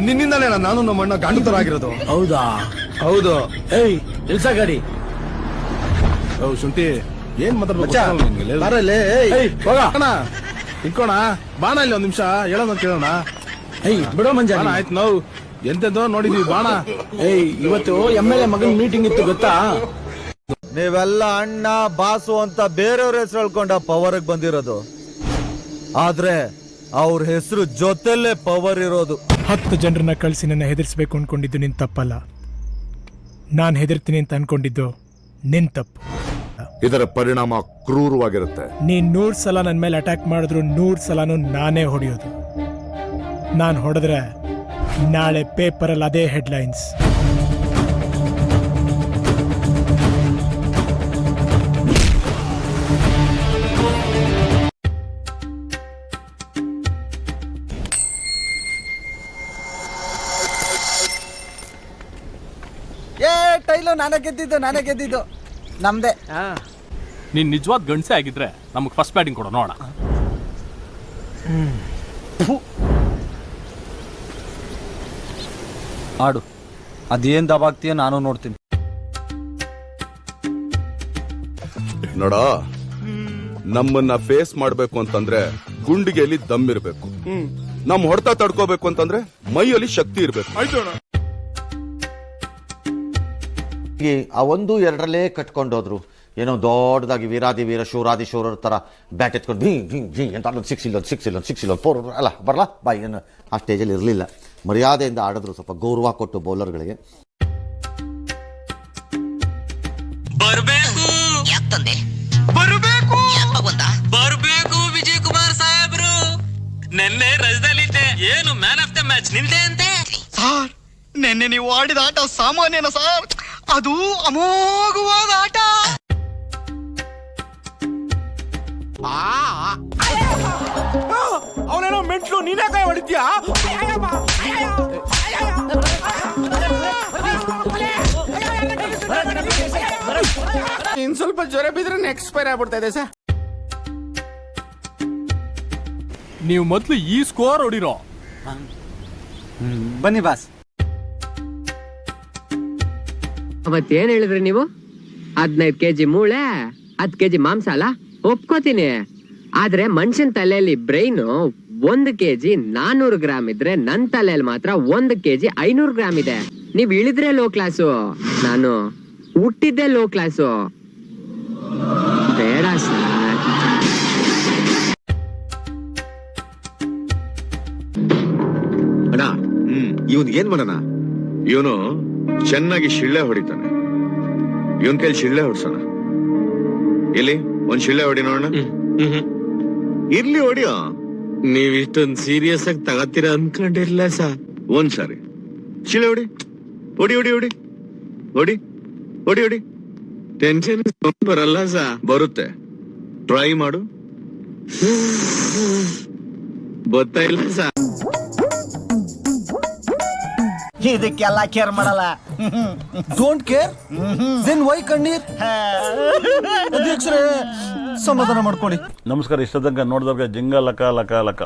ನಿನ್ನಿಂದಾನೇ ನಾನು ನಮ್ಮ ಅಣ್ಣ ಗಂಡು ತರ ಆಗಿರೋದು. ಹೌದಾ? ಹೌದು. ಏಯ್ ಇಳ್ಸ ಗಾಡಿ. ಶುಂಠಿ ಏನ್ ಮಾತಾಡ್ಕೋಣ ಇಟ್ಕೋಣ ಬಾಣ ಇಲ್ಲಿ ಒಂದ್ ನಿಮಿಷ ಹೇಳೋಣ ಕೇಳೋಣ. ಏಯ್ ಬಿಡೋ ಮಂಜ. ಆಯ್ತು ನಾವು ಎಂತೆಂದೋ ನೋಡಿದೀವಿ ಬಾಣ. ಏಯ್ ಇವತ್ತು MLA ಮಗನ್ ಮೀಟಿಂಗ್ ಇತ್ತು ಗೊತ್ತಾ? ನೀವೆಲ್ಲ ಅಣ್ಣ ಬಾಸು ಅಂತ ಬೇರೆಯವ್ರ ಹೆಸರು ಹೇಳ್ಕೊಂಡ ಪವರ್ಗೆ ಬಂದಿರೋದು. ಆದ್ರೆ ಅವ್ರ ಹೆಸರು ಜೊತೆಲೇ ಪವರ್ ಇರೋದು. 10 ಜನರನ್ನ ಕಳಿಸಿ ನನ್ನ ಹೆದರ್ಸ್ಬೇಕು ಅನ್ಕೊಂಡಿದ್ದು ನಿನ್ ತಪ್ಪಲ್ಲ. ನಾನ್ ಹೆದರ್ತೀನಿ ಅಂತ ಅನ್ಕೊಂಡಿದ್ದು ನಿನ್ ತಪ್ಪು. ಇದರ ಪರಿಣಾಮ ಕ್ರೂರವಾಗಿರುತ್ತೆ. ನೀನ್ 100 ಸಲ ನನ್ನ ಮೇಲೆ ಅಟ್ಯಾಕ್ ಮಾಡಿದ್ರು 100 ಸಲನೂ ನಾನೇ ಹೊಡೆಯೋದು. ನಾನ್ ಹೊಡೆದ್ರೆ ನಾಳೆ ಪೇಪರಲ್ಲಿ ಅದೇ ಹೆಡ್ಲೈನ್ಸ್. ಟೈಲು ನಾನೇ ಗೆದ್ದಿದ್ದು ನಮ್ದೇ. ನೀನ್ ನಿಜವಾದ ಗಂಡಸೆ ಆಗಿದ್ರೆ ನಮಗ್ ಫಸ್ಟ್ ಬ್ಯಾಟಿಂಗ್ ಕೊಡೋ ನೋಡ. ಆಡು, ಅದೇನ್ ದಬಾಗ್ತೀಯ ನಾನು ನೋಡ್ತೀನಿ. ನೋಡ, ನಮ್ಮನ್ನ ಫೇಸ್ ಮಾಡ್ಬೇಕು ಅಂತಂದ್ರೆ ಗುಂಡಿಗೆಯಲ್ಲಿ ದಮ್ ಇರ್ಬೇಕು. ನಮ್ ಹೊಡೆತ ತಡ್ಕೋಬೇಕು ಅಂತಂದ್ರೆ ಮೈಯಲ್ಲಿ ಶಕ್ತಿ ಇರ್ಬೇಕು. ಆ 1-2ರಲ್ಲೇ ಕಟ್ಕೊಂಡೋದ್ರು. ಏನೋ ದೊಡ್ಡದಾಗಿ ವೀರಾದಿ ವೀರ ಶೂರಾದಿ ಶೂರರ ತರ ಬ್ಯಾಟ್ ಎತ್ಕೊಂಡು ಅಂತ ಅಲ್ಲೊಂದು 6 ಇಲ್ಲೊಂದು 4 ಅಲ್ಲ ಬರಲ್ಲ ಬಾಯ್. ಏನು ಆ ಸ್ಟೇಜಲ್ಲಿ ಇರಲಿಲ್ಲ. ಮರ್ಯಾದೆಯಿಂದ ಆಡಿದ್ರು, ಸ್ವಲ್ಪ ಗೌರವ ಕೊಟ್ಟು ಬೌಲರ್ಗಳಿಗೆ. ಬರ್ಬೇಕು ವಿಜಯ್ ಕುಮಾರ್ ಸಾಹೇಬ್ರು. ನೆನ್ನೆ ರಜದಲ್ಲಿದ್ದೆ. ಏನು ಮ್ಯಾನ್ ಆಫ್ ದ ಮ್ಯಾಚ್ ನಿಮ್ದೆ ಅಂತೆ ಸಾರ್. ನೆನ್ನೆ ನೀವು ಆಡಿದ ಆಟ ಸಾಮಾನ್ಯನ ಸಾರ್, ಅದು ಅಮೋಘವಾದ ಆಟ. ಅವನೇನೋ ಮೆಂಟ್ಲು, ನೀನೇ ಕೈ ಹೊಡಿತೀಯಾ? ಇನ್ ಸ್ವಲ್ಪ ಜ್ವರ ಬಿದ್ರೆ ಎಕ್ಸ್ಪೈರ್ ಆಗ್ಬಿಡ್ತಾ ಇದೆ ಸರ್. ನೀವು ಮೊದ್ಲು ಈ ಸ್ಕೋರ್ ಹೊಡಿರೋ. ಬನ್ನಿ ಬಾಸ್. ಅವತ್ತೇನ್ ಹೇಳಿದ್ರಿ ನೀವು? 15 kg ಮೂಳೆ 10 kg ಮಾಂಸ ಅಲ್ಲ, ಒಪ್ಕೋತೀನಿ. ಆದ್ರೆ ಮನುಷ್ಯನ್ ತಲೆಯಲ್ಲಿ ಬ್ರೈನ್ 1 kg 400 ಗ್ರಾಮ್ ಇದ್ರೆ ನನ್ ತಲೆಯಲ್ಲಿ ಮಾತ್ರ 1 kg 500 ಗ್ರಾಮ್ ಇದೆ. ನೀವ್ ಇಳಿದ್ರೆ ಲೋ ಕ್ಲಾಸು, ನಾನು ಹುಟ್ಟಿದ್ದೆ ಲೋ ಕ್ಲಾಸು. ಬೇಡ ಸರ್. ಅಣ್ಣ, ಇವನ್ ಏನ್ ಮಾಡೋಣ? ಇವನು ಚೆನ್ನಾಗಿ ಶಿಳ್ಳೆ ಹೊಡಿತಾನೆ. ಇವನ್ ಕೈಲಿ ಶಿಳ್ಳೆ ಹೊಡ್ಸೋಣ. ಎಲ್ಲಿ ಒಂದ್ ಶಿಳ್ಳೆ ಹೊಡಿ ನೋಡೋಣ. ಇರ್ಲಿ ಹೊಡಿಯೋ. ನೀವ್ ಇಷ್ಟೊಂದ್ ಸೀರಿಯಸ್ ಆಗಿ ತಗತ್ತೀರ ಅನ್ಕೊಂಡಿರ್ಲ ಸರ್. ಒಂದ್ಸಾರಿ ಶಿಳ್ಳೆ ಹೊಡಿ. ಹೊಡಿ ಹೊಡಿ ಹೊಡಿ ಹೊಡಿ ಹೊಡಿ ಹೊಡಿ. ಟೆನ್ಷನ್ ಬರಲ್ಲ ಸಾ? ಬರುತ್ತೆ, ಟ್ರೈ ಮಾಡು. ಗೊತ್ತಾಯಿಲ್ಲ ಸಾ. ಇದಕ್ಕೆಲ್ಲ ಕೇರ್ ಮಾಡಲ್ಲ. ಡೋಂಟ್ ಕೇರ್ ದೆನ್ ವೈ ಕಣ್ಣೀರ್? ಅಧ್ಯಕ್ಷರೇ ಸಮಾಧಾನ ಮಾಡ್ಕೊಳ್ಳಿ. ನಮಸ್ಕಾರ. ಇಷ್ಟ ತನಕ ನೋಡಿದವ್ರಿಗೆ ಜಿಂಗ ಲಕ ಲಕ ಲಕ.